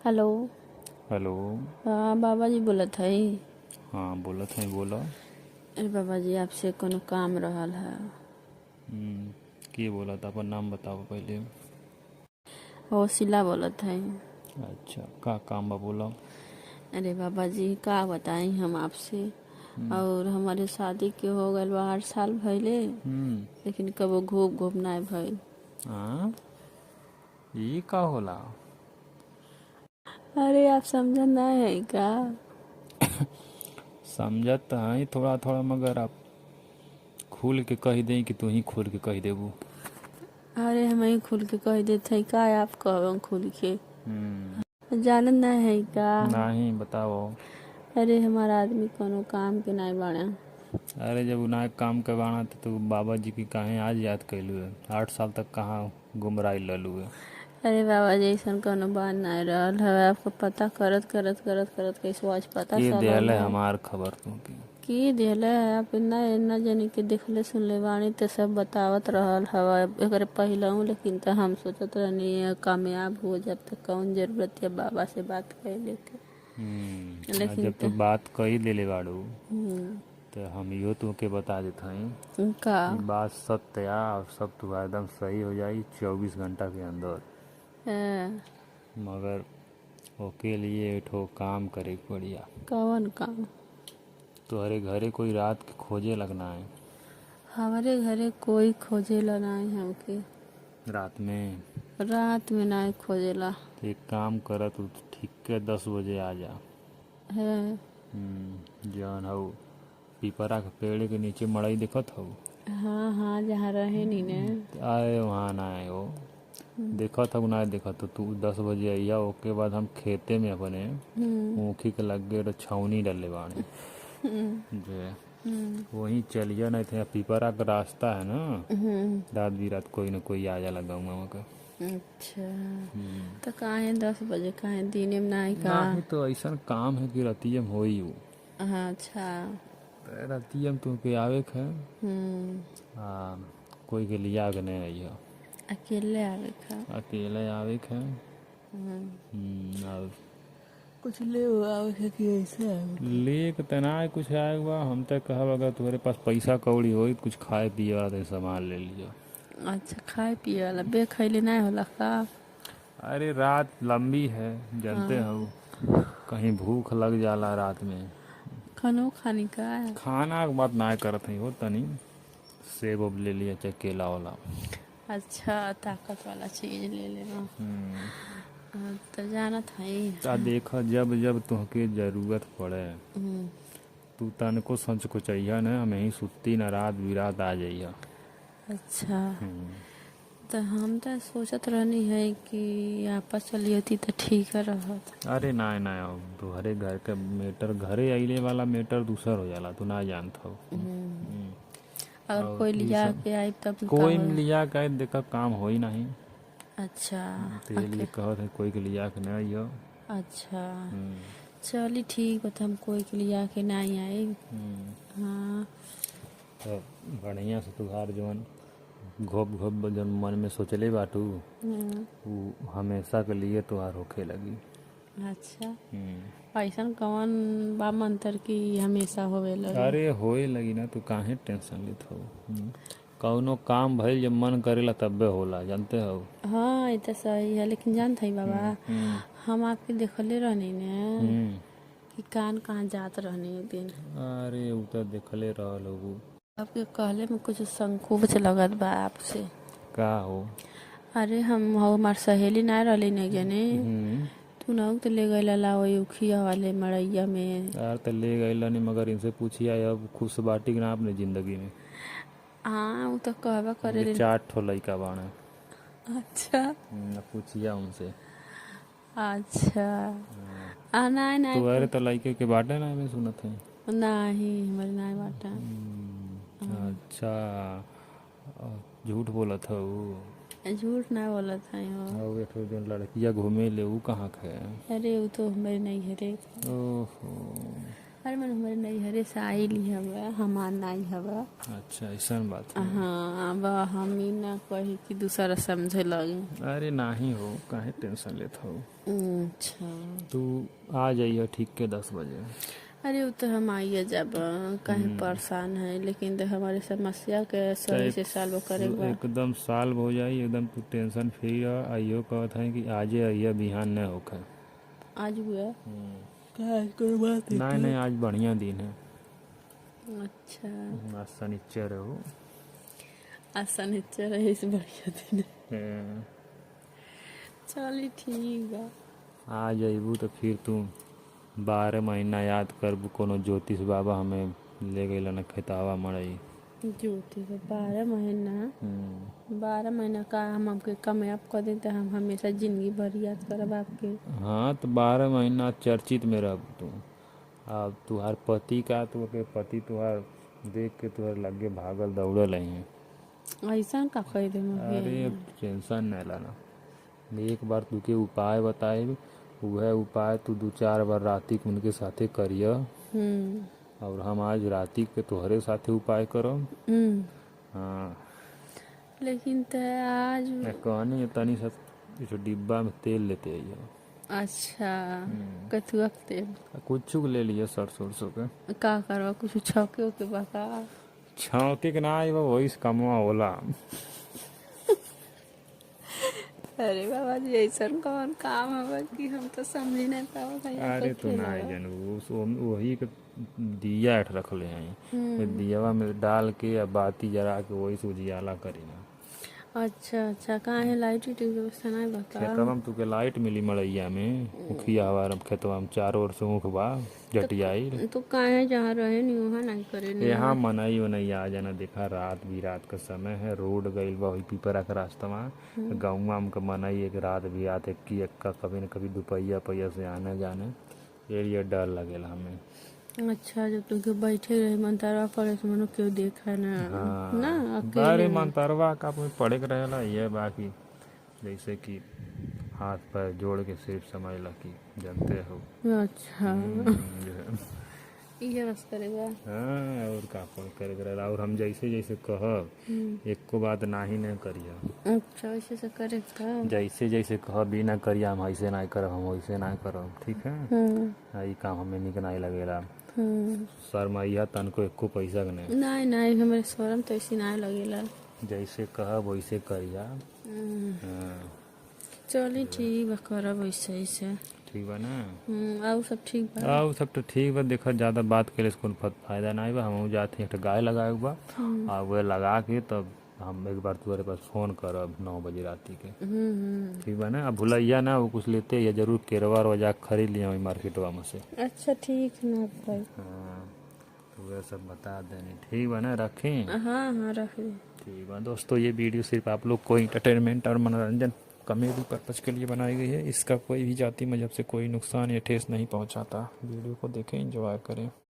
Hello. Hello. हाँ बाबा जी बोलत हई। हाँ बोलत हई बोला। अरे बाबा जी आपसे कोनो काम रहल है। के बोला था? अपन नाम बताओ पहले। हौसिला बोलत हई। अच्छा का काम बा बोला। अरे बाबा जी का बताई हम आपसे। और हमारे शादी के हो गए बा 8 साल भइले, लेकिन कबो घूप घूप ना भइल। हाँ ये का होला? अरे आप समझ ना है का। समझत है थोड़ा थोड़ा, मगर आप खुल के कह दें कि तू ही खुल के कह देबू। अरे हम ही खुल के कह देते का आप कहो खुल के। हम्म। जानत ना है का। नहीं बताओ। अरे हमारा आदमी कोनो काम के नहीं बाड़ा। अरे जब उन्हें काम करवाना था तो बाबा जी की काहे आज याद कैलू है? 8 साल तक कहाँ गुमराई ललू है? अरे बाबा जी ऐसा कोनो बात नहीं रहल है। आपको पता करत करत करत करत कैसे आज पता के चलल दियल है है हमार खबर तुमकी? की दिले है। आप इतना इतना जनी के देखले सुनले बानी तो सब बतावत रहल हवा एक पहले हूँ, लेकिन तो हम सोचत रहनी कामयाब हो जब तक कौन जरूरत है बाबा से बात कर लेते। लेकिन जब तो तू बात कही देले बाड़ू हम्म, तो हम इहो तुमके बता देते हैं। का ये बात सत्य है और सब तुम्हारा एकदम सही हो जाई 24 घंटा के अंदर। है, मगर ओके लिए एक ठो काम करे के पड़िया। कौन काम। तुम्हारे घरे कोई रात के खोजे लगना है। हमारे घरे कोई खोजेला नहीं हमके। रात में रात में नहीं खोजेला। तो एक काम कर, तू ठीक के 10 बजे आ जा। है। जौन हऊ पीपरा के पेड़ के नीचे मड़ई दिखत हऊ। हाँ हाँ जहाँ रहे नी ने। आए वहाँ ना आए हो, देखत हऊ ना देखत हो तू 10 बजे आइया। ओके बाद हम खेते में अपने ऊखी के लगे छावनी डाले बाड़े जे वहीं चलिए। नहीं थे पीपरा का रास्ता है ना, रात बिरात कोई न कोई आ जाला गाँव का। अच्छा तो काहे 10 बजे काहे दिने में नहीं का। नहीं तो ऐसा काम है कि रतियम हो ही। हाँ अच्छा। रतियम तुमके आवे के है। हम्म। कोई के लिया के नहीं आई है। अकेले आवे का। अकेले आवे के है। और कुछ ले आवे का कि ऐसे आवे ले के तना कुछ आए हुआ हम तक कहब, अगर तुम्हारे पास पैसा कौड़ी हो कुछ खाए पिए वाला तो सामान ले लियो। का। अच्छा खाए पिए वाला बे खैले नहीं होला का। अरे रात लंबी है जानते हाँ हो, कहीं भूख लग जाला रात में। खानो खानी का। खाना के बात ना करत है हो तनी सेब उब ले लिया चाहे केला वाला। अच्छा ताकत वाला चीज ले लेना। तो जानत हई। देखा जब जब तुहके जरूरत पड़े तू तनको संच को चाहिए न, हमें ही सुत्ती न रात बिरात आ जाइए। अच्छा तो हम तो सोचत रहनी है कि आपस चली होती तो ठीक है रहत। अरे ना ना, तुम्हारे घर के मैटर घरे अइले वाला मैटर दूसर हो जाला, तू ना जानत हो। अगर और कोई ये लिया सब के आई तब का कोई होला। लिया के देखा काम हो ही नहीं। अच्छा तो ये लिए कहत है कोई के लिया के नहीं आइयो। अच्छा चली ठीक है तो हम कोई के लिए आके नहीं आए। हाँ तो बढ़िया से तुहार जवन घोप घोप जन मन में सोचले बाटू वो हमेशा के लिए तुहार होखे लगी। अच्छा ऐसा कौन बा मंतर की हमेशा होवे लगे। अरे होए लगी ना, तू काहे टेंशन लेत हो? कौनो काम भइल जब मन करेला तब्बे होला, जानते हो। हाँ ये तो सही है, लेकिन जानते ही बाबा हम्म हम आपके देखले रहनी ने हम्म कि कान कहाँ जात रहनी एक दिन। अरे उ तो देखले रहल हो। आपके कहले में कुछ संकोच लगत बा आपसे। का हो? अरे हम हो हमार सहेली ना रहली ने गने। हम्म तू ना तो ले गई ला वही उखिया वाले मड़ैया में। यार तो ले गई नहीं, मगर इनसे पूछिए अब खुश बाटी कि ना अपने जिंदगी में। हाँ वो तो कहबा करे ये 4 ठो लड़का बाणे। अच्छा पूछिए उनसे। अच्छा नहीं नहीं तुम्हारे तो लड़के के बाटे ना मैं सुनत है। नहीं हमारे नहीं बाटा। अच्छा झूठ बोला था वो। झूठ ना बोला था हो। और एक ठो जो लड़किया घूमे ले वो कहाँ के है? अरे वो तो हमारे नहीं है रे। ओहो अरे मन हमारे नैहरे से आई ली हवा हमार नाई हवा। अच्छा ऐसा बात है। हाँ अब हम ही ना कही कि दूसरा समझे लगी। अरे नाही हो, काहे टेंशन लेत हो। अच्छा तू आ जाइए ठीक के 10 बजे। अरे वो तो हम आइए जब कहीं परेशान है, लेकिन तो हमारी समस्या के सही से सॉल्व करेगा। एकदम साल हो जाई, एकदम तू टेंशन फ्री रह। आइयो कहत है कि आजे आइए, बिहान न होखे। आज हुआ क्या कोई बात नहीं नहीं, आज बढ़िया दिन है। अच्छा आज शनिचर हो। आज शनिचर है, इस बढ़िया दिन है। ए, चलिए ठीक बा। आ जाइबू तो फिर तू 12 महीना याद करबू कोनो ज्योतिष बाबा हमें ले गए न खेतावा मड़ई। ज्योति का 12 महीना का हम आपके कामयाब कर दें तो हम हमेशा जिंदगी भर याद करब आपके। हाँ तो 12 महीना चर्चित में रह तू। अब तुहार पति का तो के पति तुहार देख के तुहार लगे भागल दौड़ल है। ऐसा का कह दे अरे टेंशन नहीं लाना। एक बार तुके उपाय बताए, वह उपाय तू 2-4 बार राती के उनके साथे करिय। और हम आज राती के तोहरे साथे उपाय करब। हाँ लेकिन तो आज कहनी तनी सा जो डिब्बा में तेल लेते आइए। अच्छा कथुआ के तेल कुछ ले लिए सरसों के। का करवा कुछ छके ओके बका। छौके के ना आइबा, वही से कमवा होला। अरे बाबा जी ऐसा कौन काम है कि हम तो समझ नहीं पावा। अरे तू ना जानू, वही के दिया रख ले हैं। दियावा में डाल के या बाती जरा के वही से उजियाला करी ना। अच्छा कहाँ है लाइट की व्यवस्था नहीं बता। खेतवा में तुके लाइट मिली मड़ैया में, उखिया हवा खेतवा में चारों ओर से ऊख बा जटियाई। तो कहाँ जहाँ रहे नहीं वहाँ नहीं करे नहीं। यहाँ मनई वनई आ जाना। देखा रात भी रात का समय है, रोड गईल बा वही पीपरा के रास्ता में। गाँव में मनई एक रात भी आते की एक्का कभी न कभी दुपहिया पहिया से आने जाने एरिया डर लगेला हमें। अच्छा जब तुमके बैठे रहे मंतारवा पड़े तो मनो क्यों देखा ना। हाँ ना बारे अकेले मंतरवा का पड़े के रहेला ये बाकी जैसे कि हाथ पैर जोड़ के सिर्फ समझ ला कि जानते हो। अच्छा ये बस करेगा। हाँ और का करे रहेला। और हम जैसे जैसे कहब एको बात नाही नहीं करिया। अच्छा वैसे से करेगा। जैसे जैसे कहब भी ना करिया, हम ऐसे नहीं करब, हम वैसे नहीं करब, ठीक है। ये काम हमें निक नहीं लगेला। शर्माइया तन को एको पैसा के नहीं। नहीं हमारे शर्म तो ऐसी नहीं लगेला। जैसे कहब वैसे करिया। चलिए ठीक बा करब वैसे ऐसे। ठीक बा ना। और सब ठीक बा। और सब तो ठीक बा। देखा ज्यादा बात करे से कोई फायदा नहीं बा। हम जाते हैं एक गाय लगाए बा और वह लगा के तब हम एक बार तुम्हारे पास फोन करब 9 बजे राती के। ठीक बा ना। अब भुलैया ना वो कुछ लेते या जरूर केरवा वजा खरीद लिया वही मार्केटवा में से। अच्छा ठीक है ना भाई। हाँ तो वह सब बता देने। ठीक बा ना, रखें। हाँ रख दे। ठीक बा दोस्तों, ये वीडियो सिर्फ आप लोग को इंटरटेनमेंट और मनोरंजन कॉमेडी पर्पज के लिए बनाई गई है। इसका कोई भी जाति मजहब से कोई नुकसान या ठेस नहीं पहुंचाता। वीडियो को देखें, एंजॉय करें।